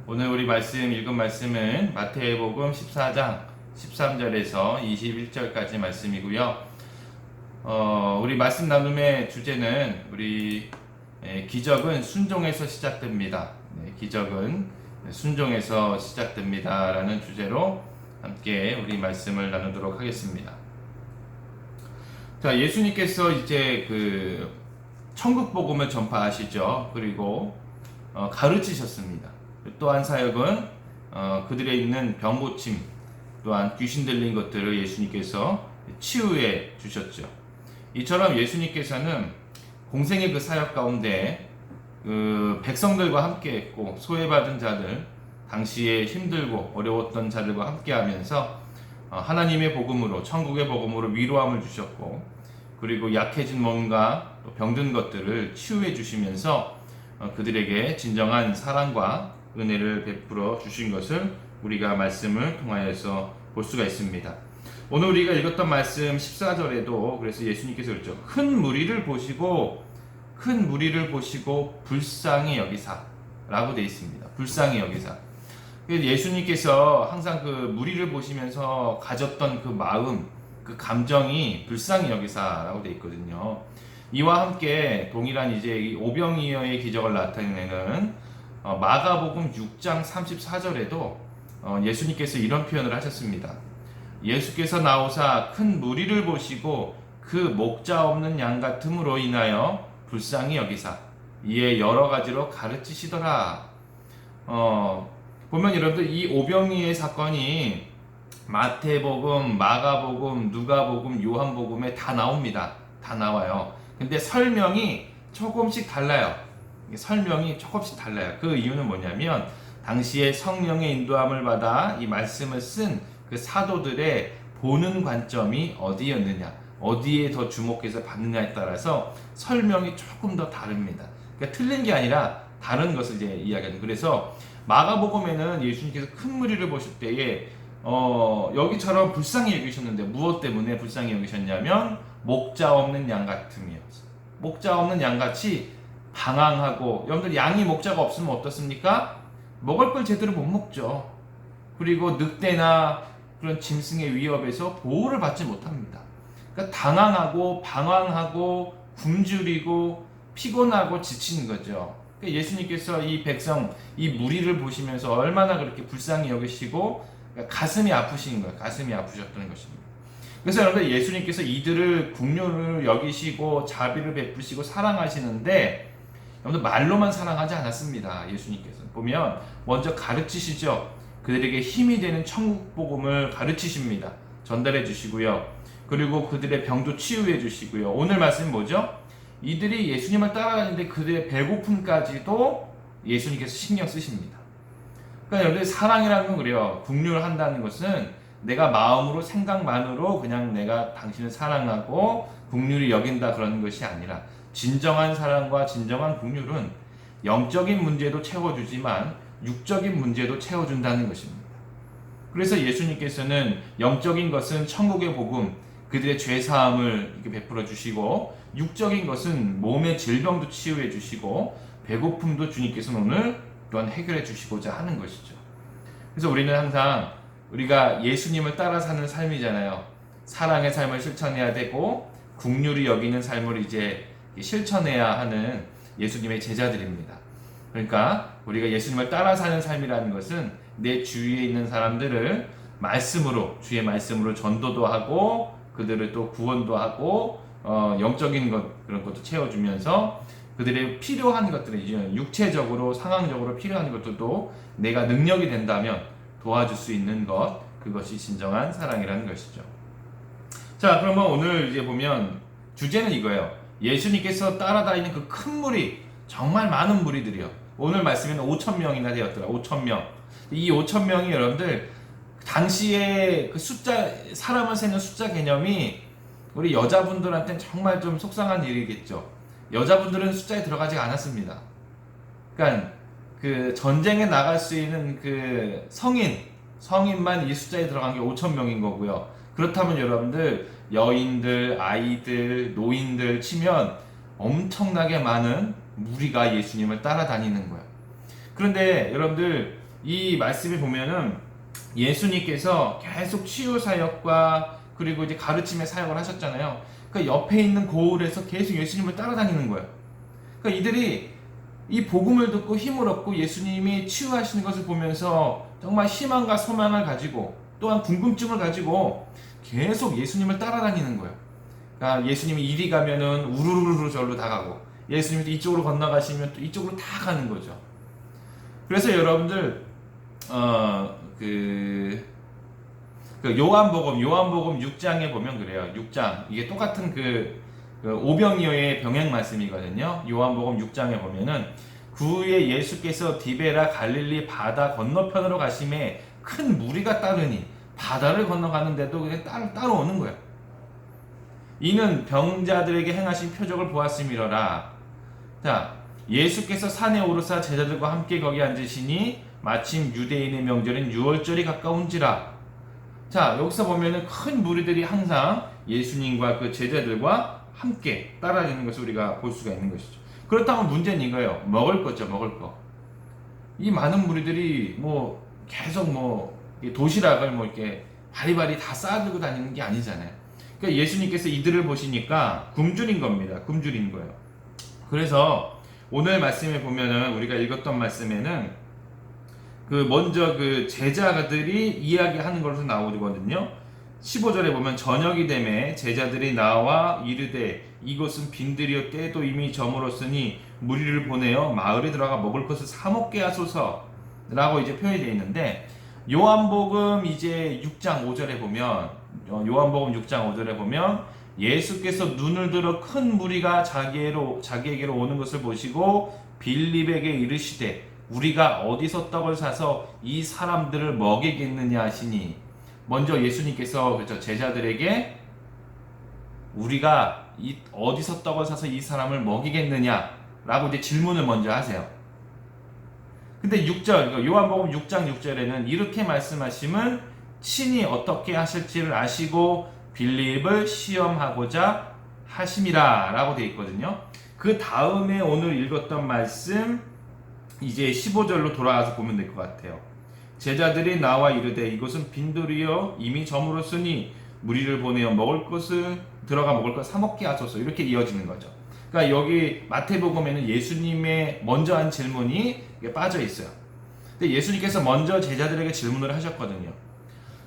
오늘 우리 읽은 말씀은 마태복음 14장 13절에서 21절까지 말씀이고요. 우리 말씀 나눔의 주제는 기적은 순종에서 시작됩니다. 기적은 순종에서 시작됩니다. 라는 주제로 함께 우리 말씀을 나누도록 하겠습니다. 자, 예수님께서 이제 천국 복음을 전파하시죠. 그리고 가르치셨습니다. 또한 사역은 그들에 있는 병 고침, 또한 귀신 들린 것들을 예수님께서 치유해 주셨죠. 이처럼 예수님께서는 공생의 그 사역 가운데 백성들과 함께 했고, 소외받은 자들, 당시에 힘들고 어려웠던 자들과 함께 하면서 하나님의 복음으로, 천국의 복음으로 위로함을 주셨고, 그리고 약해진 몸과 병든 것들을 치유해 주시면서 그들에게 진정한 사랑과 은혜를 베풀어 주신 것을 우리가 말씀을 통하여서 볼 수가 있습니다. 오늘 우리가 읽었던 말씀 14절에도 그래서 예수님께서 그랬죠. 큰 무리를 보시고 불쌍히 여기사 라고 되어 있습니다. 불쌍히 여기사. 예수님께서 항상 그 무리를 보시면서 가졌던 그 마음, 그 감정이 불쌍히 여기사라고 되어 있거든요. 이와 함께 동일한 이제 이 오병이어의 기적을 나타내는 마가복음 6장 34절에도 예수님께서 이런 표현을 하셨습니다. 예수께서 나오사 큰 무리를 보시고 그 목자 없는 양 같음으로 인하여 불쌍히 여기사 이에 여러 가지로 가르치시더라. 보면 여러분들 이 오병이의 사건이 마태복음, 마가복음, 누가복음, 요한복음에 다 나옵니다. 다 나와요. 근데 설명이 조금씩 달라요. 그 이유는 뭐냐면 당시에 성령의 인도함을 받아 이 말씀을 쓴 그 사도들의 보는 관점이 어디였느냐, 어디에 더 주목해서 받느냐에 따라서 설명이 조금 더 다릅니다. 그러니까 틀린 게 아니라 다른 것을 이제 이야기하는. 그래서 마가복음에는 예수님께서 큰 무리를 보실 때에 여기처럼 불쌍히 여기셨는데, 무엇 때문에 불쌍히 여기셨냐면 목자 없는 양 같음이었어요. 목자 없는 양같이 방황하고, 여러분들 양이 목자가 없으면 어떻습니까? 먹을 걸 제대로 못 먹죠. 그리고 늑대나 그런 짐승의 위협에서 보호를 받지 못합니다. 그러니까 당황하고 방황하고 굶주리고 피곤하고 지치는 거죠. 그러니까 예수님께서 이 백성, 이 무리를 보시면서 얼마나 그렇게 불쌍히 여기시고 가슴이 아프신 거예요. 가슴이 아프셨던 것입니다. 그래서 여러분, 예수님께서 이들을 긍휼을 여기시고 자비를 베푸시고 사랑하시는데, 여러분 말로만 사랑하지 않았습니다. 예수님께서 보면 먼저 가르치시죠. 그들에게 힘이 되는 천국 복음을 가르치십니다. 전달해 주시고요. 그리고 그들의 병도 치유해 주시고요. 오늘 말씀은 뭐죠? 이들이 예수님을 따라가는데 그들의 배고픔까지도 예수님께서 신경 쓰십니다. 그러니까 여러분들 사랑이라는 건 그래요. 긍휼한다는 것은 내가 마음으로 생각만으로 그냥 내가 당신을 사랑하고 긍휼히 여긴다 그러는 것이 아니라, 진정한 사랑과 진정한 긍휼은 영적인 문제도 채워주지만 육적인 문제도 채워준다는 것입니다. 그래서 예수님께서는 영적인 것은 천국의 복음, 그들의 죄사함을 이렇게 베풀어 주시고, 육적인 것은 몸의 질병도 치유해 주시고, 배고픔도 주님께서는 오늘 또한 해결해 주시고자 하는 것이죠. 그래서 우리는 항상 우리가 예수님을 따라 사는 삶이잖아요. 사랑의 삶을 실천해야 되고 긍휼히 여기는 삶을 이제 실천해야 하는 예수님의 제자들입니다. 그러니까 우리가 예수님을 따라 사는 삶이라는 것은 내 주위에 있는 사람들을 말씀으로, 주의 말씀으로 전도도 하고 그들을 또 구원도 하고 영적인 것, 그런 것도 채워주면서 그들의 필요한 것들을 이제 육체적으로, 상황적으로 필요한 것들도 내가 능력이 된다면 도와줄 수 있는 것, 그것이 진정한 사랑이라는 것이죠. 자, 그러면 오늘 이제 보면 주제는 이거예요. 예수님께서 따라다니는 그 큰 무리, 정말 많은 무리들이요. 오늘 말씀에는 5,000명이나 되었더라. 5,000명. 이 5,000명이 여러분들 당시에 그 숫자, 사람을 세는 숫자 개념이 우리 여자분들한테는 정말 좀 속상한 일이겠죠. 여자분들은 숫자에 들어가지 않았습니다. 그러니까 그 전쟁에 나갈 수 있는 그 성인만 이 숫자에 들어간 게 5,000명인 거고요. 그렇다면 여러분들 여인들, 아이들, 노인들 치면 엄청나게 많은 무리가 예수님을 따라다니는 거예요. 그런데 여러분들 이 말씀에 보면은 예수님께서 계속 치유 사역과 그리고 이제 가르침의 사역을 하셨잖아요. 그러니까 옆에 있는 고을에서 계속 예수님을 따라다니는 거예요. 그러니까 이들이 이 복음을 듣고 힘을 얻고 예수님이 치유하시는 것을 보면서 정말 희망과 소망을 가지고 또한 궁금증을 가지고 계속 예수님을 따라다니는 거예요. 그러니까 예수님이 이리 가면은 우르르르 절로 다 가고 예수님이 또 이쪽으로 건너가시면 또 이쪽으로 다 가는 거죠. 그래서 여러분들 요한복음 6장에 보면 그래요. 6장 이게 똑같은 그 오병이어의 병행 말씀이거든요. 요한복음 6장에 보면은 그 후에 예수께서 디베라 갈릴리 바다 건너편으로 가심에 큰 무리가 따르니 바다를 건너가는데도 그냥 따라오는 거예요. 이는 병자들에게 행하신 표적을 보았음이로라. 자, 예수께서 산에 오르사 제자들과 함께 거기 앉으시니 마침 유대인의 명절인 유월절이 가까운지라. 자, 여기서 보면은 큰 무리들이 항상 예수님과 그 제자들과 함께 따라다니는 것을 우리가 볼 수가 있는 것이죠. 그렇다면 문제는 이거예요. 먹을 거죠, 먹을 거. 이 많은 무리들이 뭐 계속 뭐 도시락을 뭐 이렇게 바리바리 다 싸들고 다니는 게 아니잖아요. 그러니까 예수님께서 이들을 보시니까 굶주린 겁니다. 굶주린 거예요. 그래서 오늘 말씀에 보면은 우리가 읽었던 말씀에는 먼저 그 제자들이 이야기하는 것으로 나오거든요. 15절에 보면 저녁이 되매 제자들이 나와 이르되 이곳은 빈들이요 때도 이미 저물었으니 무리를 보내어 마을에 들어가 먹을 것을 사 먹게 하소서 라고 이제 표현이 되어 있는데, 요한복음 이제 6장 5절에 보면 예수께서 눈을 들어 큰 무리가 자기에게로 오는 것을 보시고 빌립에게 이르시되 우리가 어디서 떡을 사서 이 사람들을 먹이겠느냐 하시니, 먼저 예수님께서 그렇죠, 제자들에게 우리가 어디서 떡을 사서 이 사람을 먹이겠느냐 라고 이제 질문을 먼저 하세요. 근데 6절, 요한복음 6장 6절에는 이렇게 말씀하심은 친히 어떻게 하실지를 아시고 빌립을 시험하고자 하심이라 라고 되어 있거든요. 그 다음에 오늘 읽었던 말씀 이제 15절로 돌아와서 보면 될 것 같아요. 제자들이 나와 이르되 이곳은 빈들이요 이미 저물었으니 무리를 보내어 들어가 먹을 것 사 먹게 하소서, 이렇게 이어지는 거죠. 그러니까 여기 마태복음에는 예수님의 먼저 한 질문이 빠져 있어요. 근데 예수님께서 먼저 제자들에게 질문을 하셨거든요.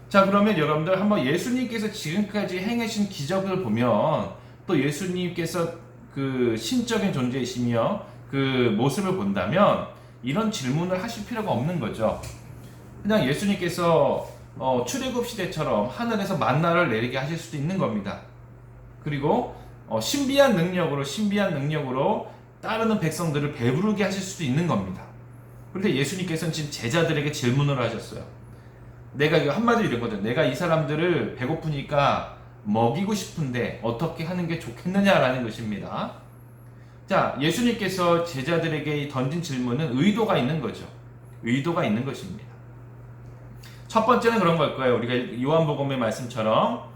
자, 그러면 여러분들 한번 예수님께서 지금까지 행하신 기적을 보면 또 예수님께서 그 신적인 존재이시며 그 모습을 본다면 이런 질문을 하실 필요가 없는 거죠. 그냥 예수님께서 출애굽 시대처럼 하늘에서 만나를 내리게 하실 수도 있는 겁니다. 그리고 신비한 능력으로 따르는 백성들을 배부르게 하실 수도 있는 겁니다. 그런데 예수님께서는 지금 제자들에게 질문을 하셨어요. 내가 이거 한마디로 이랬거든. 내가 이 사람들을 배고프니까 먹이고 싶은데 어떻게 하는 게 좋겠느냐라는 것입니다. 자, 예수님께서 제자들에게 던진 질문은 의도가 있는 거죠. 의도가 있는 것입니다. 첫 번째는 그런 걸 거예요. 우리가 요한복음의 말씀처럼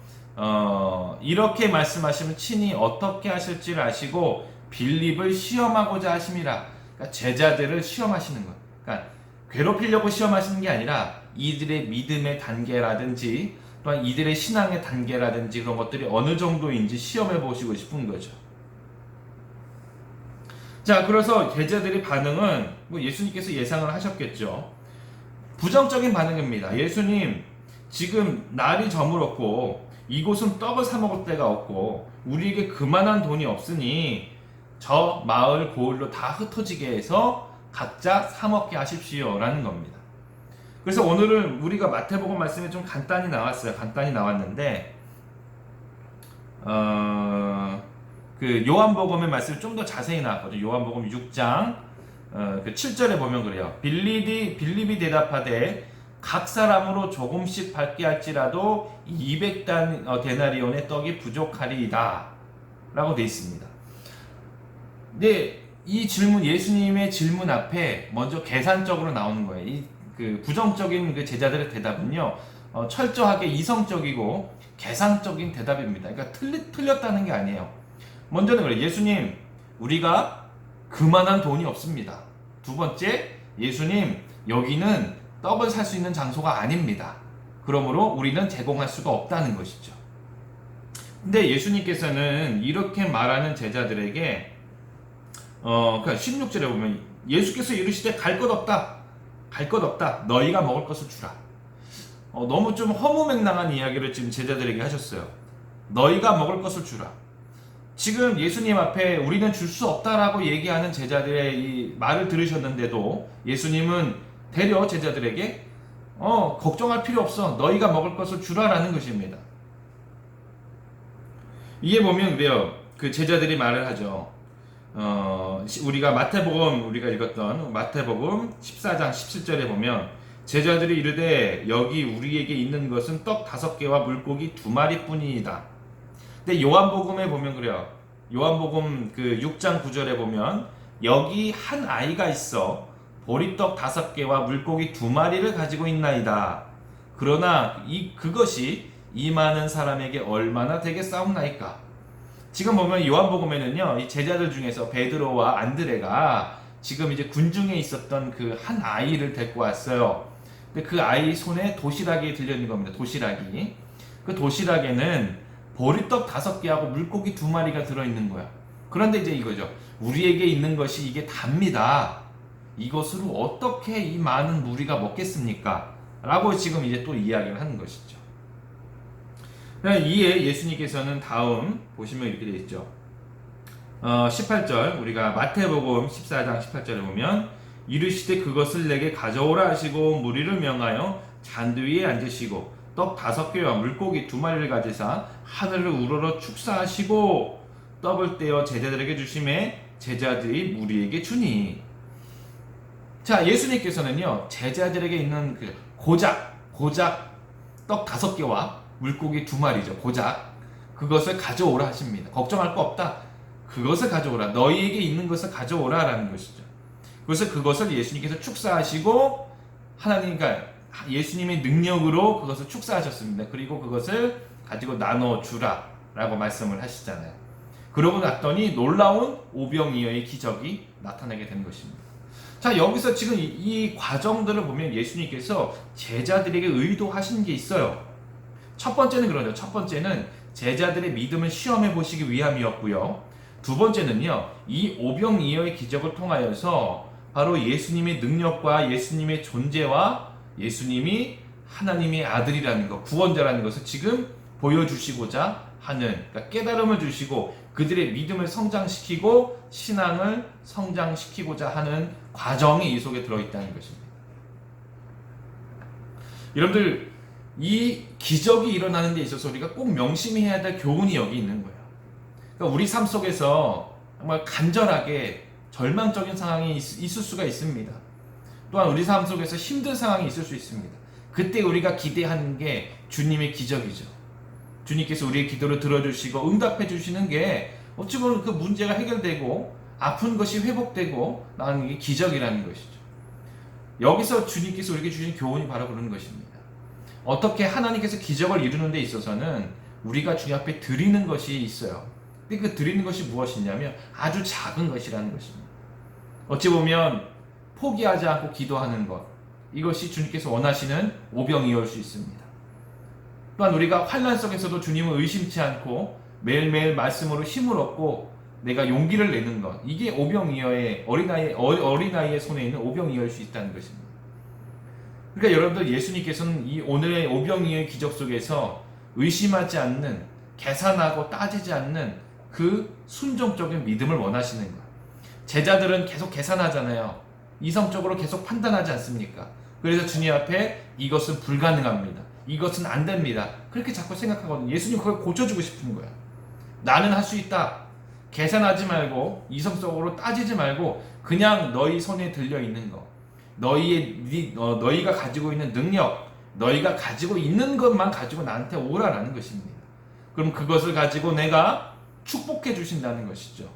이렇게 말씀하시면 친히 어떻게 하실지를 아시고 빌립을 시험하고자 하심이라. 그러니까 제자들을 시험하시는 거예요. 그러니까 괴롭히려고 시험하시는 게 아니라 이들의 믿음의 단계라든지 또한 이들의 신앙의 단계라든지 그런 것들이 어느 정도인지 시험해 보시고 싶은 거죠. 자, 그래서 제자들의 반응은 예수님께서 예상을 하셨겠죠. 부정적인 반응입니다. 예수님, 지금 날이 저물었고 이곳은 떡을 사 먹을 데가 없고 우리에게 그만한 돈이 없으니 저 마을 고을로 다 흩어지게 해서 각자 사 먹게 하십시오 라는 겁니다. 그래서 오늘은 우리가 마태복음 말씀에 좀 간단히 나왔어요. 간단히 나왔는데 그 요한복음의 말씀이 좀 더 자세히 나왔거든요. 요한복음 6장 그 7절에 보면 그래요. 빌립이 대답하되 각 사람으로 조금씩 받게 할지라도 200데나리온의 떡이 부족하리이다 라고 되어 있습니다. 근데 이 질문, 예수님의 질문 앞에 먼저 계산적으로 나오는 거예요. 그 부정적인 그 제자들의 대답은요, 철저하게 이성적이고 계산적인 대답입니다. 그러니까 틀렸다는 게 아니에요. 먼저는 그래요. 예수님, 우리가 그만한 돈이 없습니다. 두 번째, 예수님, 여기는 떡을 살 수 있는 장소가 아닙니다. 그러므로 우리는 제공할 수가 없다는 것이죠. 근데 예수님께서는 이렇게 말하는 제자들에게 그러니까 16절에 보면 예수께서 이르시되 갈 것 없다. 갈 것 없다. 너희가 먹을 것을 주라. 너무 좀 허무맹랑한 이야기를 지금 제자들에게 하셨어요. 너희가 먹을 것을 주라. 지금 예수님 앞에 우리는 줄 수 없다라고 얘기하는 제자들의 이 말을 들으셨는데도 예수님은 되려 제자들에게 걱정할 필요 없어. 너희가 먹을 것을 주라라는 것입니다. 이게 보면 그래요. 그 제자들이 말을 하죠. 우리가 마태복음 우리가 읽었던 마태복음 14장 17절에 보면 제자들이 이르되 여기 우리에게 있는 것은 떡 5개와 물고기 2마리뿐이다. 근데 요한복음에 보면 그래요. 요한복음 그 6장 9절에 보면 여기 한 아이가 있어 보리떡 5개와 물고기 2마리를 가지고 있나이다. 그러나 그것이 이 많은 사람에게 얼마나 되겠사옵나이까. 지금 보면 요한복음에는요, 이 제자들 중에서 베드로와 안드레가 지금 이제 군중에 있었던 그 한 아이를 데리고 왔어요. 근데 그 아이 손에 도시락이 들려 있는 겁니다. 도시락이. 그 도시락에는 보리떡 5개하고 물고기 2마리가 들어있는 거야. 그런데 이제 이거죠. 우리에게 있는 것이 이게 답니다. 이것으로 어떻게 이 많은 무리가 먹겠습니까? 라고 지금 이제 또 이야기를 하는 것이죠. 이에 예수님께서는 다음 보시면 이렇게 되어 있죠. 18절 우리가 마태복음 14장 18절에 보면 이르시되 그것을 내게 가져오라 하시고 무리를 명하여 잔디 위에 앉으시고 떡 5개와 물고기 2마리를 가지사 하늘을 우러러 축사하시고 떡을 떼어 제자들에게 주심에 제자들이 무리에게 주니. 자, 예수님께서는요 제자들에게 있는 그 고작 떡 5개와 물고기 2마리죠. 고작 그것을 가져오라 하십니다. 걱정할 거 없다. 그것을 가져오라. 너희에게 있는 것을 가져오라 라는 것이죠. 그래서 그것을 예수님께서 축사하시고 하나님과 예수님의 능력으로 그것을 축사하셨습니다. 그리고 그것을 가지고 나눠주라 라고 말씀을 하시잖아요. 그러고 났더니 놀라운 오병이어의 기적이 나타나게 된 것입니다. 자, 여기서 지금 이 과정들을 보면 예수님께서 제자들에게 의도하신 게 있어요. 첫 번째는 그러죠. 첫 번째는 제자들의 믿음을 시험해 보시기 위함이었고요. 두 번째는요, 이 오병이어의 기적을 통하여서 바로 예수님의 능력과 예수님의 존재와 예수님이 하나님의 아들이라는 것, 구원자라는 것을 지금 보여주시고자 하는, 그러니까 깨달음을 주시고 그들의 믿음을 성장시키고 신앙을 성장시키고자 하는 과정이 이 속에 들어있다는 것입니다. 여러분들, 이 기적이 일어나는 데 있어서 우리가 꼭 명심해야 될 교훈이 여기 있는 거예요. 그러니까 우리 삶 속에서 정말 간절하게 절망적인 상황이 있을 수가 있습니다. 또한 우리 삶 속에서 힘든 상황이 있을 수 있습니다. 그때 우리가 기대하는 게 주님의 기적이죠. 주님께서 우리의 기도를 들어주시고 응답해 주시는 게 어찌 보면 그 문제가 해결되고 아픈 것이 회복되고 나는 게 기적이라는 것이죠. 여기서 주님께서 우리에게 주신 교훈이 바로 그런 것입니다. 어떻게 하나님께서 기적을 이루는 데 있어서는 우리가 주님 앞에 드리는 것이 있어요. 근데 그 드리는 것이 무엇이냐면 아주 작은 것이라는 것입니다. 어찌 보면 포기하지 않고 기도하는 것, 이것이 주님께서 원하시는 오병이어일 수 있습니다. 또한 우리가 환난 속에서도 주님을 의심치 않고 매일매일 말씀으로 힘을 얻고 내가 용기를 내는 것, 이게 오병이어의 어린아이의 손에 있는 오병이어일 수 있다는 것입니다. 그러니까 여러분들, 예수님께서는 이 오늘의 오병이어의 기적 속에서 의심하지 않는, 계산하고 따지지 않는 그 순종적인 믿음을 원하시는 거예요. 제자들은 계속 계산하잖아요. 이성적으로 계속 판단하지 않습니까? 그래서 주님 앞에 이것은 불가능합니다. 이것은 안 됩니다. 그렇게 자꾸 생각하거든요. 예수님 그걸 고쳐주고 싶은 거야. 나는 할 수 있다. 계산하지 말고 이성적으로 따지지 말고 그냥 너희 손에 들려 있는 거, 너희가 가지고 있는 능력, 너희가 가지고 있는 것만 가지고 나한테 오라라는 것입니다. 그럼 그것을 가지고 내가 축복해 주신다는 것이죠.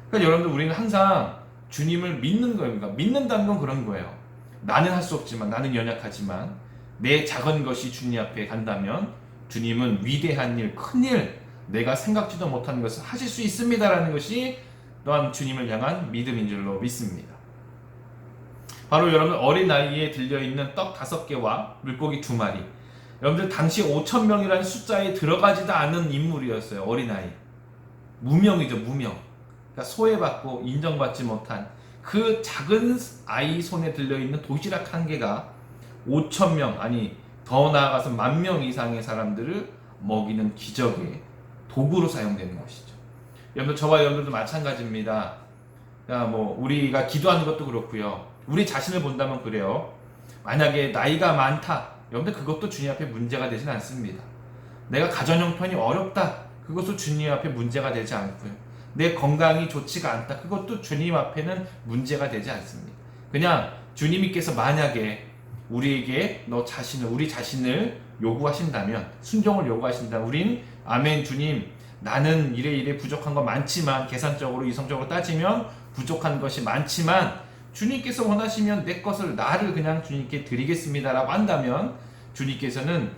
그러니까 여러분들, 우리는 항상 주님을 믿는 거예요. 믿는다는 건 그런 거예요. 나는 할 수 없지만, 나는 연약하지만 내 작은 것이 주님 앞에 간다면 주님은 위대한 일, 큰 일, 내가 생각지도 못한 것을 하실 수 있습니다라는 것이 또한 주님을 향한 믿음인 줄로 믿습니다. 바로 여러분 어린 나이에 들려있는 떡 5개와 물고기 2마리. 여러분들 당시 5,000명이라는 숫자에 들어가지도 않은 인물이었어요. 어린아이. 무명이죠, 무명. 그러니까 소외받고 인정받지 못한 그 작은 아이 손에 들려있는 도시락 1개가 5,000명, 아니 더 나아가서 10,000명 이상의 사람들을 먹이는 기적의 도구로 사용되는 것이죠. 여러분, 저와 여러분들도 마찬가지입니다. 그러니까 뭐 우리가 기도하는 것도 그렇고요. 우리 자신을 본다면 그래요. 만약에 나이가 많다, 여러분들 그것도 주님 앞에 문제가 되진 않습니다. 내가 가정 형편이 어렵다, 그것도 주님 앞에 문제가 되지 않고요. 내 건강이 좋지가 않다, 그것도 주님 앞에는 문제가 되지 않습니다. 그냥 주님께서 만약에 우리에게 우리 자신을 요구하신다면, 순종을 요구하신다면, 우린 아멘 주님, 나는 이래 부족한 거 많지만, 계산적으로 이성적으로 따지면 부족한 것이 많지만 주님께서 원하시면 내 것을, 나를 그냥 주님께 드리겠습니다 라고 한다면, 주님께서는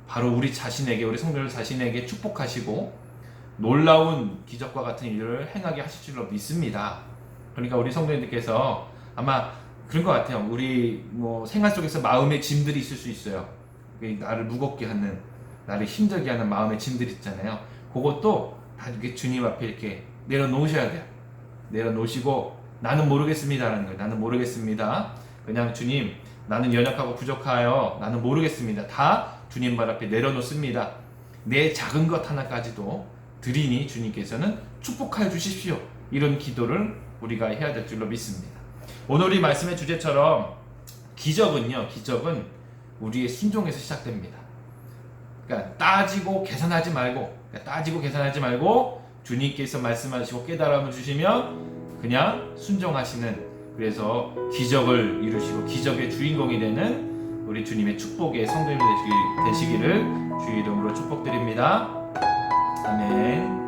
바로 우리 자신에게, 우리 성도들 자신에게 축복하시고 놀라운 기적과 같은 일을 행하게 하실 줄로 믿습니다. 그러니까 우리 성도님들께서 아마 그런 것 같아요. 우리 뭐 생활 속에서 마음의 짐들이 있을 수 있어요. 나를 무겁게 하는, 나를 힘들게 하는 마음의 짐들이 있잖아요. 그것도 다 이렇게 주님 앞에 이렇게 내려놓으셔야 돼요. 내려놓으시고 나는 모르겠습니다라는 거예요. 나는 모르겠습니다. 그냥 주님, 나는 연약하고 부족하여 나는 모르겠습니다. 다 주님 발 앞에 내려놓습니다. 내 작은 것 하나까지도 드리니 주님께서는 축복하여 주십시오. 이런 기도를 우리가 해야 될 줄로 믿습니다. 오늘 이 말씀의 주제처럼 기적은 우리의 순종에서 시작됩니다. 그러니까 따지고 계산하지 말고 주님께서 말씀하시고 깨달음을 주시면 그냥 순종하시는, 그래서 기적을 이루시고 기적의 주인공이 되는 우리 주님의 축복의 성도님이 되시기를 주의 이름으로 축복드립니다. 아멘.